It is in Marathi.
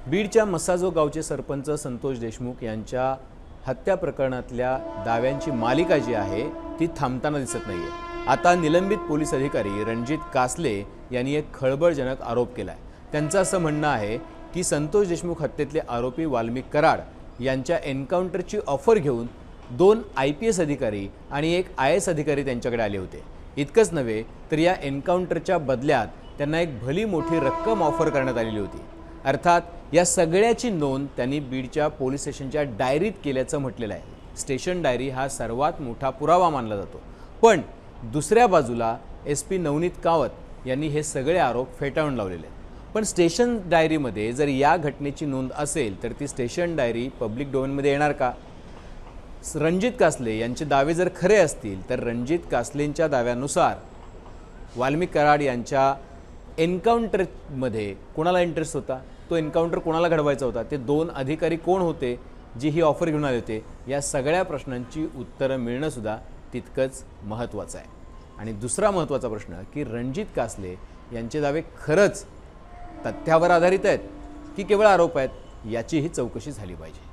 बीडच्या मस्साजो गावचे सरपंच संतोष देशमुख यांच्या हत्या प्रकरणातल्या दाव्यांची मालिका जी आहे ती थांबताना दिसत नाहीये। आता निलंबित पोलीस अधिकारी रणजित कासले यांनी एक खळबळजनक आरोप केलाय। त्यांचं असं म्हणणं आहे की संतोष देशमुख हत्येतले आरोपी वाल्मिक कराड यांच्या एन्काउंटरची ऑफर घेऊन 2 IPS अधिकारी आणि 1 IAS अधिकारी त्यांच्याकडे आले होते। इतकंच नव्हे तर या एन्काउंटरच्या बदल्यात त्यांना एक भली मोठी रक्कम ऑफर करण्यात आलेली होती। अर्थात या सगळ्याची नोंद त्यांनी बीडच्या पोलीस स्टेशनच्या डायरीत केल्याचं म्हटलेलं आहे। स्टेशन डायरी हा सर्वात मोठा पुरावा मानला जातो। पण दुसऱ्या बाजूला SP नवनीत कावत यांनी हे सगळे आरोप फेटाळून लावलेले आहेत। पण स्टेशन डायरीमध्ये जर या घटनेची नोंद असेल तर ती स्टेशन डायरी पब्लिक डोमेनमध्ये येणार का? रणजित कासले यांचे दावे जर खरे असतील तर रणजित कासलेंच्या दाव्यानुसार वाल्मिक कराड यांच्या एन्काउंटरमध्ये कोणाला इंटरेस्ट होता, तो एन्काउंटर कोणाला घडवायचा होता, ते 2 अधिकारी कोण होते जी ही ऑफर घेऊन आले होते, या सगळ्या प्रश्नांची उत्तरं मिळणं सुद्धा तितकंच महत्त्वाचं आहे। आणि दुसरा महत्त्वाचा प्रश्न की रणजित कासले यांचे दावे खरंच तथ्यावर आधारित आहेत की केवळ आरोप आहेत, याचीही चौकशी झाली पाहिजे।